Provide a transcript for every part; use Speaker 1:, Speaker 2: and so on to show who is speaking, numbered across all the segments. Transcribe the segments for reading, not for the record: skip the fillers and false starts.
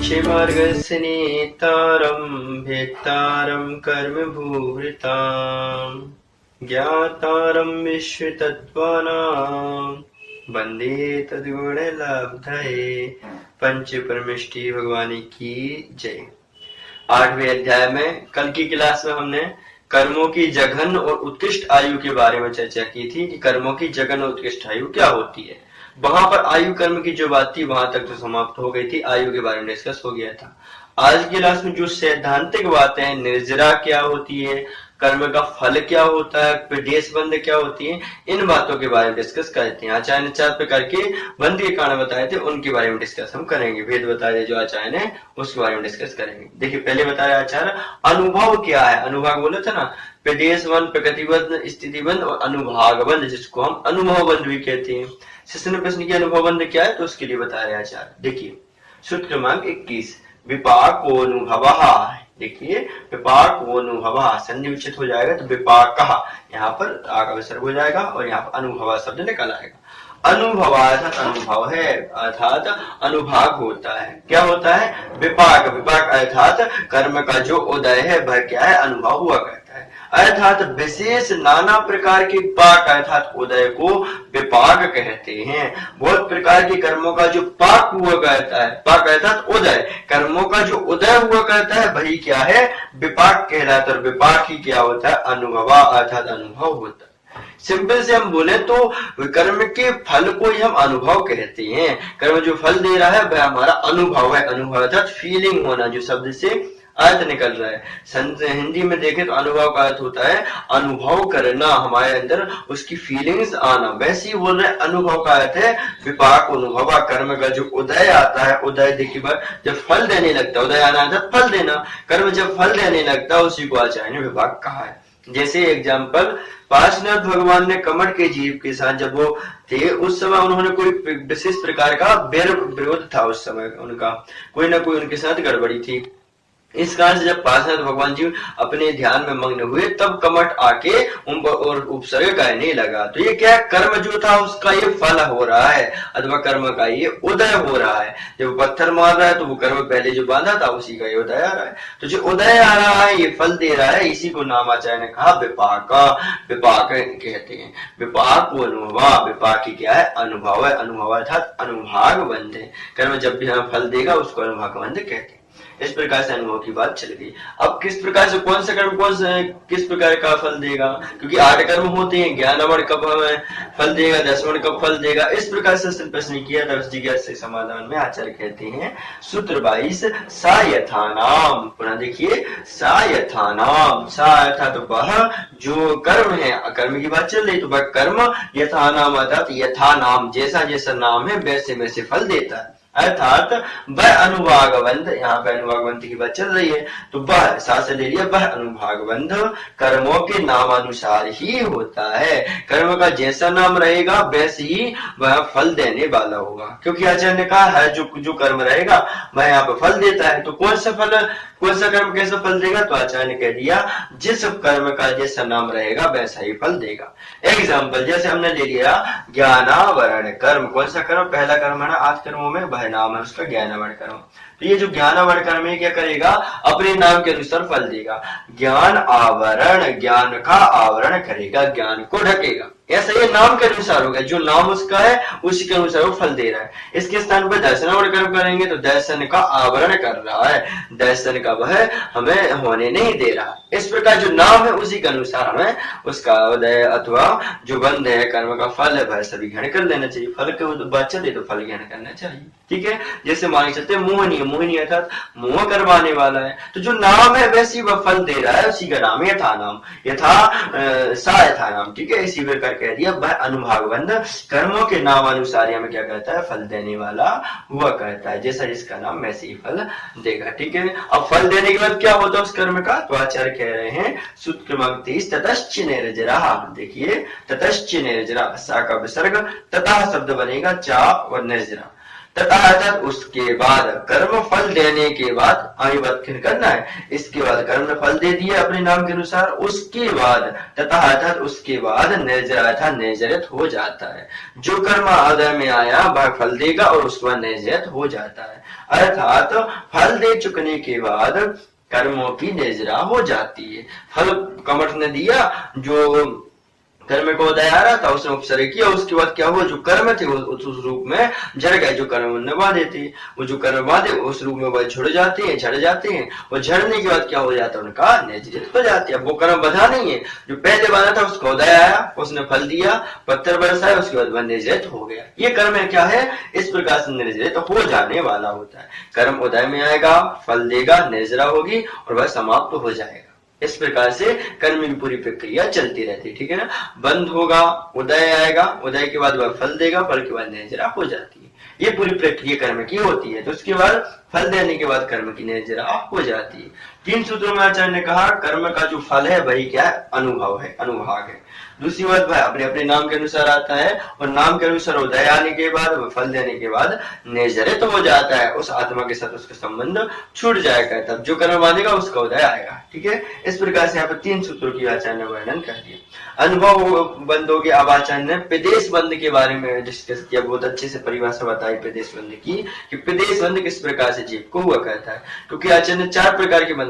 Speaker 1: क्षेमार्गस्नेतारं भेत्तारं कर्मभूभृतां ज्ञातारं विश्वतत्त्वानां वन्दे तद्गुणलब्धये। पंच परमेष्टि भगवान की जय। 8वें अध्याय में कल की क्लास में हमने कर्मों की जघन और उत्कृष्ट आयु के बारे में चर्चा की थी कि कर्मों की जघन और उत्कृष्ट आयु क्या होती है। वहां पर आयु कर्म की जो बात थी वहां तक तो समाप्त हो गई थी, आयु के बारे में डिस्कस हो गया था। आज की क्लास में जो सैद्धांतिक बातें हैं, निर्जरा क्या होती है, कर्म का फल क्या होता है, प्रदेश बंध क्या होती है, इन बातों के बारे में डिस्कस करते हैं। आचार्य ने 4 प्रकार के बंध के कारण बताए थे, उनके बारे में डिस्कस हम करेंगे। भेद बताए जो आचार्य ने उसके बारे में डिस्कस करेंगे। देखिए पहले बताया आचार्य अनुभव क्या है। अनुभव बोले थे ना, प्रदेश बंध, प्रकृति बंध, स्थिति बंध और अनुभाग बंध, जिसको हम अनुभव बंध भी कहते हैं। शिष्य ने प्रश्न किया अनुभव बंध क्या है, तो उसके लिए बता रहे आचार्य। देखिए सूत्र क्रमांक 21 विपाकोऽनुभवः। देखिए विपाकोऽनुभवः संधि विच्छेद हो जाएगा तो विपाकः, यहाँ पर आ का विसर्ग हो जाएगा और यहाँ पर अनुभव शब्द निकल आएगा। अनुभव अर्थात अनुभव है, अर्थात अनुभाग होता है। क्या होता है? विपाक। विपाक अर्थात कर्म का जो उदय है वह क्या है? अनुभव हुआ करता है। अर्थात विशेष नाना प्रकार के पाक अर्थात उदय को विपाक कहते हैं। बहुत प्रकार के कर्मों का जो पाक हुआ करता है, पाक अर्थात उदय, कर्मों का जो उदय हुआ करता है वही क्या है? विपाक कहलाता है। और विपाक ही क्या होता है? अनुभवा अर्थात अनुभव होता है। सिंपल से हम बोले तो कर्म के फल को ही हम अनुभव कहते हैं। कर्म जो फल दे रहा है वह हमारा अनुभव है। अनुभव अर्थात फीलिंग होना, जो शब्द से अर्थ निकल रहा है। हिंदी में देखें तो अनुभव का अर्थ होता है अनुभव करना, हमारे अंदर उसकी फीलिंग्स आना। वैसे ही बोल रहे अनुभव का अर्थ है विपाक अनुभव, कर्म का जो उदय आता है। उदय देखिए जब फल देने लगता है, उदय आना था फल देना, कर्म जब फल देने लगता है उसी को आचार्य ने विपाक कहा है। जैसे एग्जाम्पल पार्श्वनाथ भगवान ने कमठ के जीव के साथ जब वो थे उस समय उन्होंने कोई विशेष प्रकार का विरोध था। उस समय उनका कोई ना कोई उनके साथ गड़बड़ी थी। इस कारण से जब पार्श्वनाथ भगवान जी अपने ध्यान में मग्न हुए तब कमठ आके उन पर और उपसर्ग करने लगा। तो ये क्या कर्म जो था उसका ये फल हो रहा है, अथवा कर्म का ये उदय हो रहा है। जब पत्थर मार रहा है तो वो कर्म पहले जो बांधा था उसी का ये उदय आ रहा है। तो जो उदय आ रहा है ये फल दे रहा है, इसी को नामाचार्य ने कहा विपाक। विपाक कहते हैं। विपाक को अनुभव, विपाक की क्या है? अनुभव है। अनुभव अर्थात अनुभाग बंध है। कर्म जब भी हमें फल देगा उसको अनुभाग बंध कहते हैं। इस प्रकार से अनुभव की बात चल गई। अब किस प्रकार से कौन सा कर्म किस प्रकार का फल देगा, क्योंकि 8 कर्म होते हैं। ज्ञानवण कब हमें फल देगा, दसवण कब फल देगा, इस प्रकार से प्रश्न किया। 10 जिज्ञासा से समाधान में आचार्य कहते हैं सूत्र 22 सा यथानाम। पुनः देखिए सा यथानाम, सा अर्थात वह जो कर्म है, कर्म की बात चल रही तो वह कर्म यथानाम अर्थात यथानाम जैसा जैसा नाम है वैसे वैसे फल देता है। अर्थात वह अनुभागबंध, यहाँ पे अनुभागबंध की बात चल रही है तो वह साथ ले लिया, वह अनुभागबंध कर्मों के नामानुसार ही होता है। कर्म का जैसा नाम रहेगा वैसे ही वह फल देने वाला होगा। क्योंकि आचार्य ने कहा है जो कर्म रहेगा वह यहाँ पे फल देता है। तो कौन सा कर्म कैसा फल देगा? तो आचार्य ने कह दिया जिस कर्म का जैसा नाम रहेगा वैसा ही फल देगा। एग्जाम्पल जैसे हमने ले लिया ज्ञानावरण कर्म। कौन सा कर्म? पहला कर्म है ना 8 कर्मों में, वह नाम है उसका ज्ञानावरण कर्म। तो ये जो ज्ञानावरण कर्म है क्या करेगा? अपने नाम के अनुसार फल देगा। ज्ञान आवरण, ज्ञान का आवरण करेगा, ज्ञान को ढकेगा। ऐसा ये नाम के अनुसार होगा, जो नाम उसका है उसी के अनुसार वो फल दे रहा है। इसके स्थान पर दर्शनावरण कर्म करेंगे तो दर्शन का आवरण कर रहा है, दर्शन का वह हमें होने नहीं दे रहा। इस प्रकार जो नाम है उसी के अनुसार हमें उसका उदय अथवा जो बंध है कर्म का फल है वह सभी ग्रहण कर लेना चाहिए। फल के बात चले तो फल ग्रहण करना चाहिए। ठीक है, जैसे मान चलते मोहनी, मोहिनी अर्थात मोह करवाने वाला है। तो जो नाम है वैसी वह फल दे रहा है, उसी का नाम है यथा नाम, यथा सा यथा नाम। ठीक है, इसी प्रकार कह दिया वह अनुभागबंध कर्मों के नाम अनुसार हमें क्या कहता है? फल देने वाला हुआ कहता है। जैसा जिसका नाम वैसे ही फल देगा। ठीक है, अब फल देने के बाद क्या होता है उस कर्म का? तो आचार्य कह रहे हैं सूत्र क्रमांक 23 ततश्च निर्जरा। देखिए ततश्च निर्जरा, सा का विसर्ग तथा शब्द बनेगा चा और निर्जरा। तथा उसके बाद कर्म फल देने के बाद आयुवत्खिन करना है। इसके बाद कर्म ने फल दे दिया अपने नाम के अनुसार, उसके बाद तथा उसके बाद निर्जरा निर्जरित हो जाता है। जो कर्म आदय में आया वह फल देगा और उसके बाद निर्जरित हो जाता है। अर्थात फल दे चुकने के बाद कर्मों की निर्जरा हो जाती है। फल कमठ ने दिया, जो कर्म को उदय आ रहा था उसने उपसर्ग किया, उसके बाद क्या हुआ, जो कर्म थे उस रूप में झड़ गए। जो कर्म उन्होंने बांधे थे वो जो कर्म बांधे उस रूप में वह झड़ जाते हैं और झड़ने के बाद क्या हो जाता है, उनका निर्जरित हो जाते हैं। अब वो कर्म बधा नहीं है, जो पहले बांधा था उसका उदय आया, उसने फल दिया, पत्थर बरसाया, उसके बाद वह निर्जरित हो गया। ये कर्म क्या है, इस प्रकार से निर्जरित हो जाने वाला होता है। कर्म उदय में आएगा, फल देगा, निर्जरा होगी और वह समाप्त हो जाएगा। इस प्रकार से कर्म की पूरी प्रक्रिया चलती रहती है, ठीक है ना। बंद होगा, उदय आएगा, उदय के बाद वह फल देगा, फल के बाद निर्जरा हो जाती है। ये पूरी प्रक्रिया कर्म की होती है। तो उसके बाद फल देने के बाद कर्म की निर्जरा हो जाती है। 3 सूत्रों में आचार्य ने कहा कर्म का जो फल है वही क्या है, अनुभव है, अनुभाग है। दूसरी बात वह अपने अपने नाम के अनुसार आता है और नाम के अनुसार उदय आने के बाद फल देने के बाद निर्जरित हो जाता है। उस आत्मा के साथ उसका संबंध छूट जाएगा, तब जो कर्म मानेगा उसका उदय आएगा, ठीक है। इस प्रकार से यहाँ पर 3 सूत्रों की आचार्य ने वर्णन कर दिया। अनुभव बंद हो गया। अब आचार्य ने प्रदेश बंद के बारे में डिस्कस किया, बहुत अच्छे से परिभाषा बताई प्रदेश बंद की, कि प्रदेश बंद किस प्रकार से जीव को हुआ करता है। क्योंकि आचार्य ने 4 प्रकार के बंद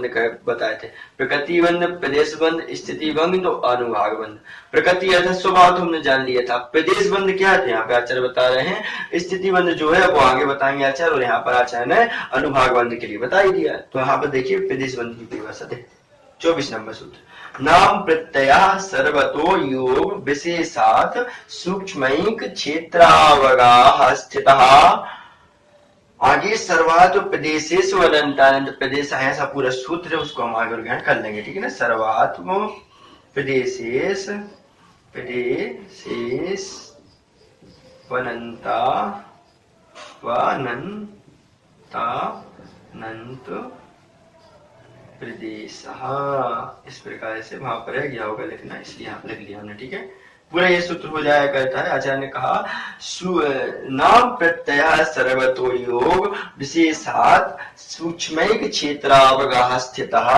Speaker 1: बताए थे, प्रकृति बंद, प्रदेश बंद, स्थिति बंद तो अनुभाग बंद। प्रकृति अर्थात स्वभाव तो हमने जान लिया था। प्रदेश बंद क्या थे, यहाँ पे आचार्य बता रहे हैं। स्थिति बंद जो है वो आगे बताएंगे आचार्य, और यहाँ पर आचार्य ने अनुभाग बंद के लिए बता ही दिया। तो यहाँ पर देखिए प्रदेश बंद की परिभाषा देखिए, 24 नंबर सूत्र। नाम प्रत्यय सर्वतो योग विशेषात सूक्ष्मैक क्षेत्रावगाह स्थितः। आगे सर्वात प्रदेशेषु अनंतानंद प्रदेश है, ऐसा पूरा सूत्र है, उसको हम आगे ग्रहण कर लेंगे, ठीक है ना। सर्वात्म प्रदेशेष वनंता वनंतानंत प्रदेश, इस प्रकार से वहां पर गया होगा लिखना, इसलिए यहाँ लिख लिया हमने, ठीक है। पूरा ये सूत्र हो जाया करता है। आचार्य ने कहा नाम प्रत्यय सर्वतो योग विशेषात सूक्ष्मैक क्षेत्रावगाह स्थितः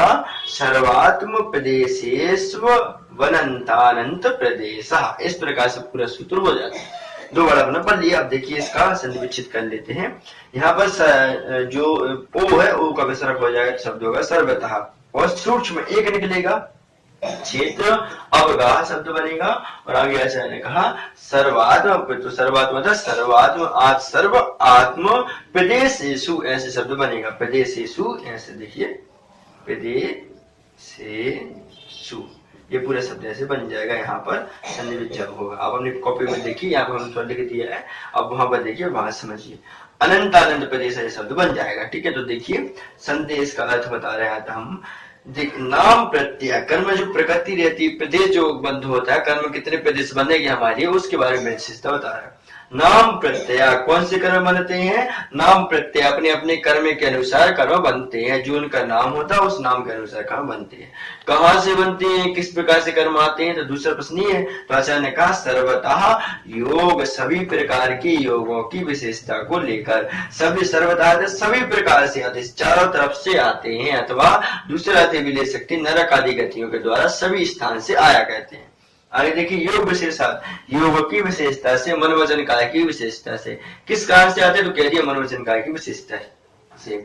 Speaker 1: सर्वात्म प्रदेशेषु वनंतानंत प्रदेश, इस प्रकार से पूरा सूत्र हो जाता है। 2 बार अपने पढ़ लिया। अब देखिए इसका संविच्छेद कर लेते हैं। यहाँ पर जो ओ है, ओ का विसर्ग हो जाएगा, शब्द होगा सर्वतः, और सूक्ष्म एक निकलेगा, क्षेत्र अवगाह शब्द बनेगा, और आगे आचार्य ने कहा सर्वात्म, तो सर्वात्म था सर्वात्म सर्व आत्म प्रदेशेषु, ऐसे शब्द बनेगा। प्रदेशेषु ऐसे देखिए, प्रदेशेषु ये पूरा शब्द ऐसे बन जाएगा। यहाँ पर सन्निविच्छेद होगा। अब अपनी कॉपी में देखिए, यहाँ पर हमने थोड़ा लिख दिया है, अब वहां पर देखिए, वहां समझिए। अनंतानंद प्रदेश ये शब्द बन जाएगा, ठीक है। तो देखिए संदेश का अर्थ बता रहे हैं हम। नाम प्रत्यय कर्म जो प्रकृति रहती है, प्रदेश जो बंध होता है, कर्म कितने प्रदेश बनेगी हमारी, उसके बारे में विशेषता बता रहा है। नाम प्रत्यय कौन से कर्म बनते हैं, नाम प्रत्यय अपने अपने कर्म के अनुसार कर्म बनते हैं। जो उनका नाम होता है उस नाम के अनुसार कर्म बनते हैं। कहां से बनते हैं, किस प्रकार से कर्म आते हैं, तो दूसरा प्रश्न ही है। तो आचार्य ने कहा सर्वतः योग, सभी प्रकार के योगों की विशेषता को लेकर, सभी सर्वतः सभी प्रकार से आते, चारों तरफ से आते हैं, अथवा दूसरे अर्थ भी ले सकते हैं, नरक आदि गतियों के द्वारा सभी स्थान से आया करते हैं। आगे देखिए योग विशेषता, योग की विशेषता से, मन वचन काय की विशेषता से। किस कारण से आते हैं, तो कह दिया मन वचन काय की विशेषता से।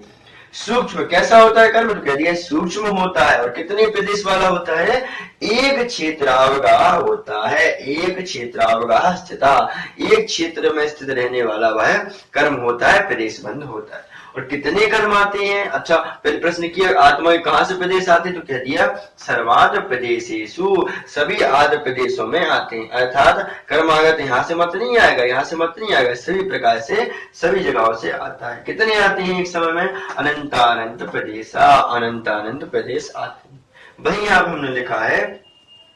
Speaker 1: सूक्ष्म कैसा होता है कर्म, तो कह दिया सूक्ष्म होता है, और कितने प्रदेश वाला होता है, एक क्षेत्रावगाह होता है, एक क्षेत्रावगाह स्थित, एक क्षेत्र में स्थित रहने वाला वह कर्म होता है, प्रदेश बंद होता है। और कितने कर्म आते हैं, अच्छा पहले प्रश्न किया आत्मा के कहां से प्रदेश आते हैं, तो कह दिया सर्वाद प्रदेशेषु, सभी आदि प्रदेशों में आते हैं। अर्थात कर्म आगत यहाँ से मत नहीं आएगा, यहाँ से मत नहीं आएगा, सभी प्रकार से सभी जगहों से आता है। कितने आते हैं एक समय में, अनंतानंत प्रदेश, अनंतानंत प्रदेश आते हैं। वही यहाँ हमने लिखा है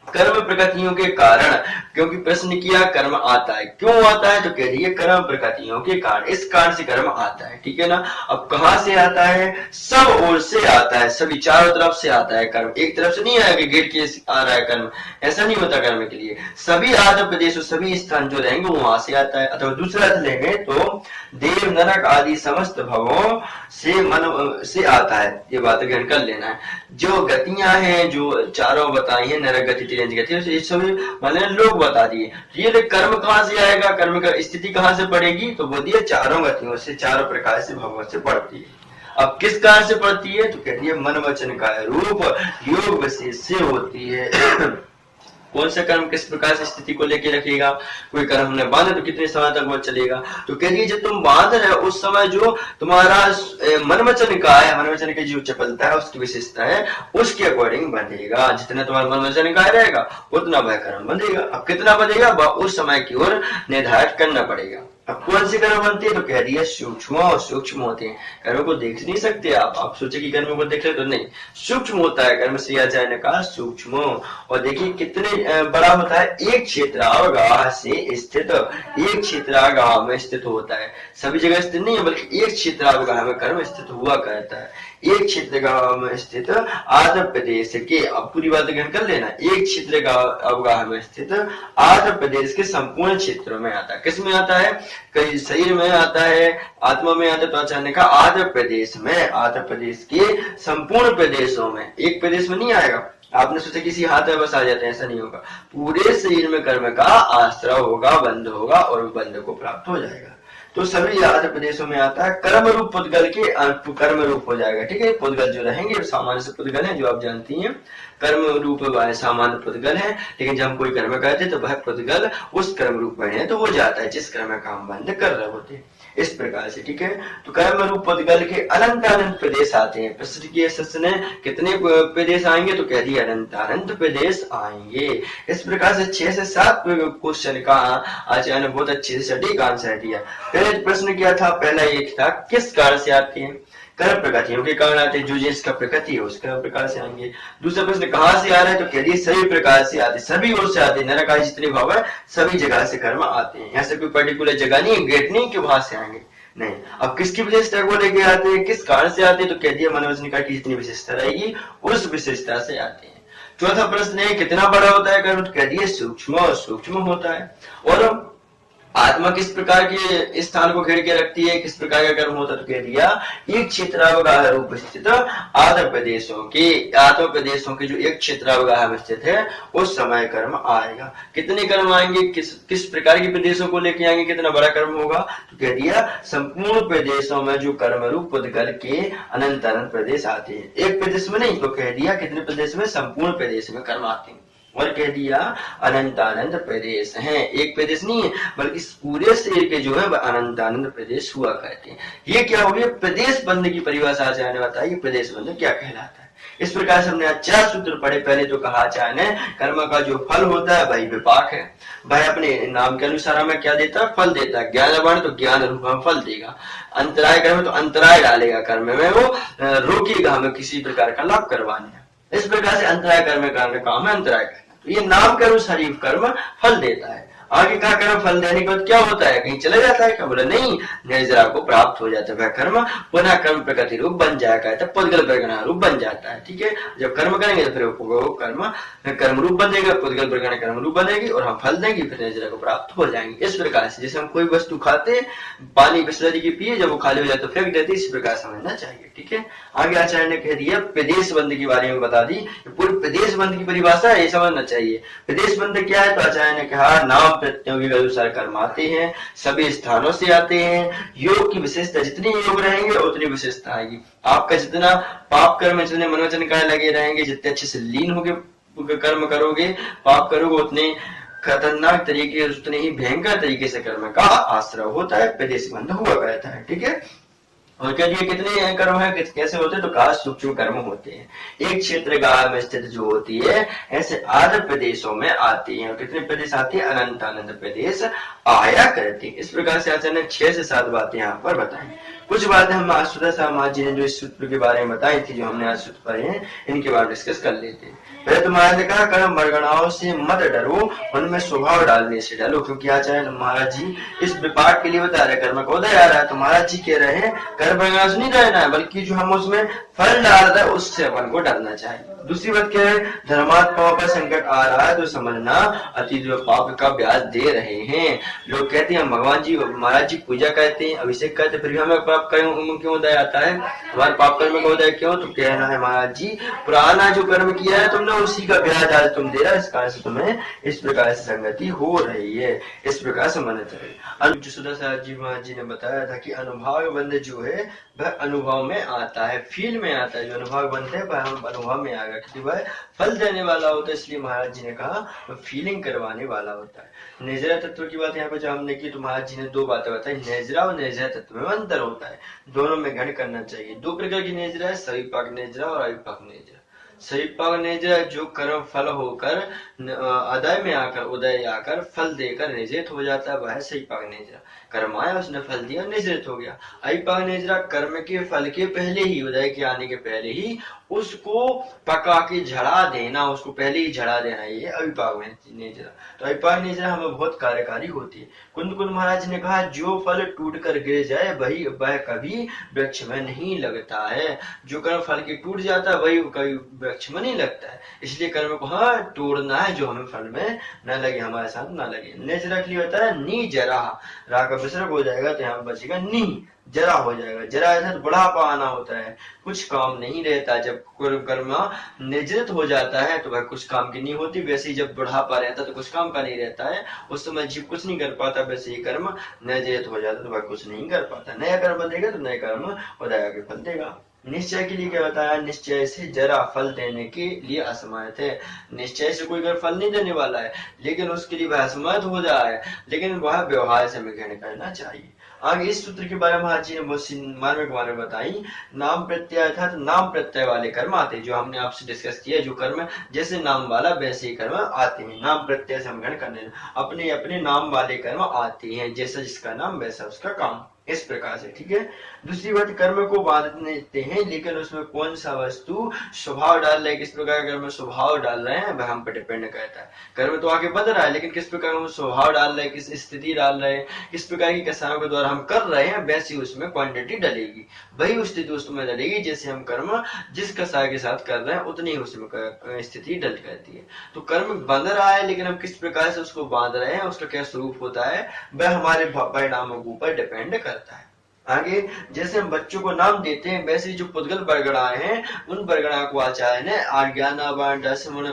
Speaker 1: कर्म प्रकृतियों के कारण, क्योंकि प्रश्न किया कर्म आता है, क्यों आता है तो कह दिए कर्म प्रकृतियों के कारण, इस कारण से कर्म आता है, ठीक है ना। अब कहां से आता है, सब ओर से आता है, सभी चारों तरफ से आता है कर्म, एक तरफ से नहीं आया कि गेट के आ रहा है कर्म, ऐसा नहीं होता कर्म के लिए। सभी आदि प्रदेश, सभी स्थान जो रहेंगे वहां से आता है। अथवा दूसरा अर्थ लेंगे तो देव नरक आदि समस्त भवों से मन से आता है, ये बात ग्रहण कर लेना है। जो गतियां हैं जो चारों बताई है, नरक गति तिरंज गति, ये सभी मैंने लोग बता दिए। ये कर्म कहां से आएगा, कर्म का स्थिति कहां से पड़ेगी, तो वो दिए चारों गतियों से, चारों प्रकार से भगवत से पड़ती है। अब किस कारण से पड़ती है तो कहती है मन वचन का रूप योग विशेष से होती है। कौन सा कर्म किस प्रकार से स्थिति को लेके रखेगा, कोई कर्म हमने बांधा तो कितने समय तक वो चलेगा, तो कहिए जब तुम बांध रहे हो उस समय जो तुम्हारा मन वचन का है, मन वचन की जो चपलता है, उसकी विशेषता है, उसके अकॉर्डिंग बंधेगा। जितना तुम्हारा मन वचन का रहेगा उतना वह कर्म बंधेगा। अब कितना बंधेगा वह उस समय की ओर निर्धारित करना पड़ेगा। अब कौन से कर्म बनते हैं तो कह दिया सूक्ष्म, और सूक्ष्म होते हैं, कर्म को देख नहीं सकते आप सोचे कि कर्म को देख ले तो नहीं, सूक्ष्म होता है कर्म से आचार्य ने कहा सूक्ष्म। और देखिए कितने बड़ा होता है, एक क्षेत्रावगाह से स्थित, एक क्षेत्रावगाह में स्थित होता है, सभी जगह स्थित नहीं है बल्कि एक क्षेत्रावगाह में कर्म स्थित हुआ करता है। एक क्षेत्र में स्थित आंध्र प्रदेश के, अब पूरी बात ग्रहण कर लेना, एक क्षेत्र अवगाह में स्थित आंध्र प्रदेश के संपूर्ण क्षेत्रों में आता है। किस में आता है, कई शरीर में आता है, आत्मा में आता है, तो आचार्य का आंध्र प्रदेश में, आंध्र प्रदेश के संपूर्ण प्रदेशों में, एक प्रदेश में नहीं आएगा। आपने सोचा किसी हाथ में बस आ जाते हैं, ऐसा नहीं होगा, पूरे शरीर में कर्म का आश्रय होगा, बंध होगा और बंध को प्राप्त हो जाएगा। तो सभी आदि प्रदेशों में आता है, कर्म रूप पुद्गल के कर्म रूप हो जाएगा, ठीक है। पुद्गल जो रहेंगे सामान्य से पुद्गल है, जो आप जानती हैं, कर्म रूप सामान्य पुद्गल है, लेकिन जब हम कोई कर्म करते तो वह पुद्गल उस कर्म रूप में है तो हो जाता है जिस कर्म का हम बंध कर रहे होते हैं, इस प्रकार से, ठीक है। तो कर्म रूप पुद्गल के अनंत अनंत प्रदेश आते हैं। प्रश्न किए शिष्य ने कितने प्रदेश आएंगे तो कह दिया अनंत अनंत प्रदेश आएंगे। इस प्रकार से 6 से 7 क्वेश्चन का आचार्य ने बहुत अच्छे से सटीक आंसर दिया। पहले प्रश्न किया था, पहला एक था किस कारण से आते हैं, कर्म प्रकृतियों के कारण आते हैं, जो जिसका प्रकृति है उसका प्रकार से आएंगे। दूसरा प्रश्न कहां से आ रहा है तो कह दिए सभी प्रकार से आते, सभी ओर से आते, नरक आदि जितने भाव है सभी जगह से कर्म आते हैं। यहाँ से कोई पर्टिकुलर जगह नहीं, गेट नहीं कि वहां से आएंगे, नहीं। अब किसकी विशेषता को लेके आते हैं, किस कारण से आते हैं तो कह दिया मनोवचनिका की जितनी विशेषता रहेगी उस विशेषता से आते हैं। चौथा प्रश्न है कितना बड़ा होता है कर्म तो कह दिए सूक्ष्म, और सूक्ष्म होता है। और आत्मा किस प्रकार के स्थान को घेर के रखती है, किस प्रकार का कर्म होता है तो कह दिया एक क्षेत्रावगाह रूप स्थित आंध्र प्रदेशों के, आंध्र प्रदेशों के जो एक क्षेत्रावगाह में स्थित है उस समय कर्म आएगा। कितने कर्म आएंगे, किस प्रकार के प्रदेशों को लेके आएंगे, कितना बड़ा कर्म होगा तो कह दिया संपूर्ण प्रदेशों में जो कर्म रूप पुद्गल के अनंत अनंत प्रदेश आते हैं, एक प्रदेश में नहीं, तो कह दिया कितने प्रदेश में, संपूर्ण प्रदेश में कर्म आते हैं। और कह दिया अनंत अनंत प्रदेश हैं, एक प्रदेश नहीं है बल्कि पूरे शरीर के जो है अनंत अनंत प्रदेश हुआ करते हैं। ये क्या हो गया, प्रदेश बंध की परिभाषा आचार्य ने बताई, प्रदेश बंध क्या कहलाता है। इस प्रकार से हमने आज 4 सूत्र पढ़े। पहले तो कहा आचार्य ने कर्म का जो फल होता है वही विपाक है, भाई अपने नाम के अनुसार हमें क्या देता है, फल देता है। ज्ञानवान तो ज्ञान रूप में फल देगा, अंतराय कर्म तो अंतराय डालेगा कर्म में, वो रोकेगा हमें किसी प्रकार का लाभ करवाने। इस प्रकार से अंतराय कर्म का काम है अंतराय करना। तो ये नाम कर्म शरीफ कर्म फल देता है। आगे का कर्म फल देने के बाद क्या होता है, कहीं चले जाता है क्या, बोला नहीं, निर्जरा को प्राप्त हो जाता है वह कर्म, पुनः कर्म प्रकृति रूप बन जाएगा, तब पुद्गल प्रगण रूप बन जाता है, ठीक है। जब कर्म करेंगे तो फिर वो कर्म रूप बनेगा, पुद्गल प्रगण कर्म रूप बनेगी और हम फल देंगे, फिर निर्जरा को प्राप्त हो जाएंगे। इस प्रकार से जैसे हम कोई वस्तु खाते, पानी बिस्लरी की पिए, जब वो खाली हो जाए तो फेंक देते, इस प्रकार समझना चाहिए, ठीक है। आगे आचार्य ने कह दिया प्रदेश बंध के बारे में बता दी, पूरी प्रदेश बंध की परिभाषा ये समझना चाहिए। प्रदेश बंध क्या है तो आचार्य ने कहा नाम प्रत्ययों के अनुसार कर्म आते हैं, सभी स्थानों से आते हैं। योग की विशेषता, जितनी योग रहेंगे उतनी विशेषता आएगी। आपका जितना पाप कर्म, जितने मनोवचन कार्य लगे रहेंगे, जितने अच्छे से लीन होके कर्म करोगे, पाप करोगे, उतने खतरनाक तरीके, उतने ही भयंकर तरीके से कर्म का आश्रय होता है, प्रदेश बंध हुआ करता है, ठीक है। और कह दिए कितने कर्म है, कैसे होते हैं तो कहा सूक्ष्म कर्म होते हैं। एक क्षेत्र गाह में स्थित जो होती है ऐसे आधे प्रदेशों में आती है। और कितने प्रदेश आते हैं, अनंत अनंत प्रदेश आया करती है। इस प्रकार से आचार्य ने 6 से 7 बातें यहाँ पर बताई। कुछ बातें हम आज सुधा समाज जी ने जो इस सूत्र के बारे में बताई थी, जो हमने आज सूत्र पढ़े हैं, इनके बारे में डिस्कस कर लेते हैं। पहले तो महाराज ने कहा कर्म वर्गणाओं से मत डरो, उनमें स्वभाव डालने से डरो, क्योंकि आचार्य महाराज जी इस विपाक के लिए बता रहे कर्म का उदय आ रहा है, तो महाराज जी कह रहे हैं कर्म वर्गणाओं से नहीं डरना है, बल्कि जो हम उसमें फल डाल रहे हैं उससे अपन को डरना चाहिए। दूसरी बात क्या है, धर्मात्माओं पर संकट आ रहा है तो समझना अतीत पाप का ब्याज दे रहे हैं। लोग कहते हैं भगवान जी महाराज जी पूजा करते हैं, अभिषेक करते, फिर भी हमें पाप क्यों उदय आता है, हमारे पाप कर्म का उदय क्यों? तो कहना है महाराज जी पुराना जो कर्म किया है तुमने उसी का ब्याज आज तुम दे रहा है, इस कारण से तुम्हें इस प्रकार से संगति हो रही है, इस प्रकार से मानना चाहिए। सुधा जी महाराज जी ने बताया था कि अनुभाग बंध जो है वह अनुभव में आता है, फील में आता है, जो अनुभाग बनते हैं वह हम अनुभव में आएगा, क्योंकि वह फल देने वाला होता है, इसलिए महाराज जी ने कहा वह फीलिंग करवाने वाला होता है। नेजरा तत्व की बात यहाँ पे जो हमने की, तो महाराज जी ने दो बातें बताई, नेजरा और नेजरा तत्व में अंतर होता है, दोनों में गण करना चाहिए। दो प्रकार की नेजरा है, सविपाक नेजरा और अविपाक नेजरा। सविपाक नेजरा जो कर्म फल होकर अदय में आकर उदय आकर फल देकर निजृत हो जाता है, वह है सविपाक नेजरा। कर्म आया उसने फल दिया निजृत हो गया। अविपाक नेजरा कर्म के फल के पहले ही, उदय के आने के पहले ही उसको पका के झड़ा देना, उसको पहले ही झड़ा देना, ये अविपाक नेजरा। तो अविपाक नेजरा हमें बहुत कार्यकारी होती है। कुंद महाराज ने कहा जो फल टूट कर गिर जाए वही वह कभी वृक्ष में नहीं लगता है, जो कर्म फल के टूट जाता है वही कभी वृक्ष में नहीं लगता है, इसलिए कर्म को हाँ तोड़ना है जो हमें फल में न लगे, हमारे साथ न लगे। नेजरा के लिए होता है नी जरा, रा का विसर्ग हो जाएगा तो यहाँ बचेगा नी, जरा हो जाएगा। जरा ऐसा बुढ़ापा आना होता है, कुछ काम नहीं रहता। जब कर्म निजृत हो जाता है तो वह कुछ काम की नहीं होती, वैसे ही जब बुढ़ापा रहता है तो कुछ काम का नहीं रहता है, उस समय जीव कुछ नहीं कर पाता, वैसे ही कर्म निजृत हो जाता तो वह कुछ नहीं कर पाता। नया कर्म देगा तो नया कर्म उदय के फल देगा। निश्चय के लिए क्या बताया, निश्चय से जरा फल देने के लिए असमर्थ है। निश्चय से कोई फल नहीं देने वाला है, लेकिन उसके लिए वह असमर्थ हो जाए, लेकिन वह व्यवहार से ग्रहण करना चाहिए। आगे इस सूत्र के बारे में महाराज जी ने बहुत मार्मिक बातें बताई। नाम प्रत्यय अर्थात नाम प्रत्यय वाले कर्म आते हैं, जो हमने आपसे डिस्कस किया, जो कर्म जैसे नाम वाला वैसे ही कर्म आते हैं। नाम प्रत्यय से ग्रहण करने अपने अपने नाम वाले कर्म आते हैं, जैसा जिसका नाम वैसा उसका काम, इस प्रकार से, ठीक है। दूसरी बात, कर्म को बांधते हैं लेकिन उसमें कौन सा वस्तु स्वभाव डाल रहे, किस प्रकार कर्म स्वभाव डाल रहे हैं वह हम पर डिपेंड करता है। कर्म तो आगे बढ़ रहा है, लेकिन किस प्रकार हम स्वभाव डाल रहे हैं, किस स्थिति डाल रहे हैं, किस प्रकार की कसायों के द्वारा हम कर रहे हैं, वैसी उसमें क्वांटिटी डलेगी, वही स्थिति उसमें डलेगी। जैसे हम कर्म जिस कसाय के साथ कर रहे हैं उतनी ही उसमें स्थिति डल करती है। तो कर्म बंध रहा है, लेकिन हम किस प्रकार से उसको बांध रहे हैं, उसका क्या स्वरूप होता है, वह हमारे परिणामों के ऊपर डिपेंड करता है। आगे जैसे हम बच्चों को नाम देते हैं, वैसे जो पुद्गल बरगड़ाए हैं, उन बरगड़ा को आचार्य ने आज्ञान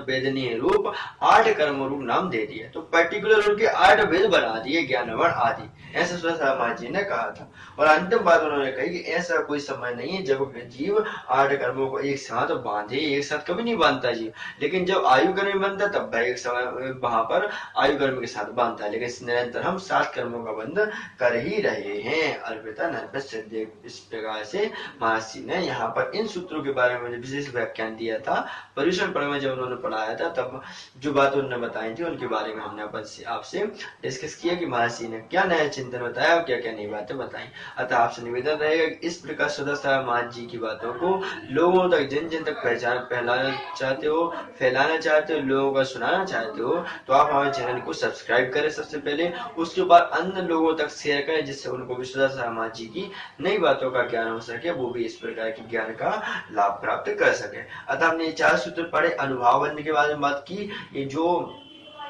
Speaker 1: वेदनीय रूप 8 कर्म रूप नाम दे दिया। तो पर्टिकुलर उनके 8 वेद बना दिए, ज्ञानवर्ण आदि, ऐसा महाराज जी ने कहा था। और अंतिम बात उन्होंने कही कि ऐसा कोई समय नहीं है जब जीव 8 कर्मों को एक साथ बांधे, एक साथ कभी नहीं बांधता जीव, लेकिन जब आयु कर्म बनता तब वह एक समय वहां पर आयु कर्म के साथ बांधता है, लेकिन निरंतर हम 7 कर्मों का बंध कर ही रहे हैं। अर्पिता इस प्रकार से महर्षि ने यहाँ पर इन सूत्रों के बारे में विशेष व्याख्यान दिया था। पर्युषण पर्व में जब उन्होंने पढ़ाया था तब जो बात उन्होंने बताई थी उनके बारे में हमने आपसे डिस्कस किया कि महर्षि ने क्या नया चिंतन बताया और क्या क्या नई बातें बताई। अतः आपसे निवेदन रहेगा इस प्रकार सदा महाराज जी की बातों को लोगों तक जन जन तक फैलाना चाहते हो, लोगों का सुनाना चाहते हो, तो आप हमारे चैनल को सब्सक्राइब करें सबसे पहले, उसके बाद अन्य लोगों तक शेयर करें, जिससे उनको भी सदा महाराज जी की नई बातों का ज्ञान हो सके, वो भी इस प्रकार के ज्ञान का लाभ प्राप्त कर सके। अतः हमने 4 सूत्र पढ़े, अनुभाव बंध के बारे में बात की, ये जो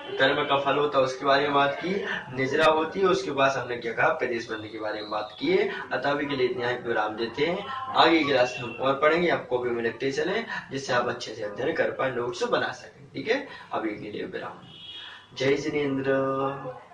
Speaker 1: कर्म का फल होता है उसके बारे में बात की, निजरा होती है, उसके बाद हमने क्या कहा, प्रदेश बंध के बारे में बात की है। अतः अभी के लिए इतना ही विराम देते हैं, आगे की क्लास हम और पढ़ेंगे, आपको भी लिखते चले, जिससे आप अच्छे से अध्ययन कर पाए, नोट्स बना सके, ठीक है। अभी के लिए विराम। जय जिनेन्द्र।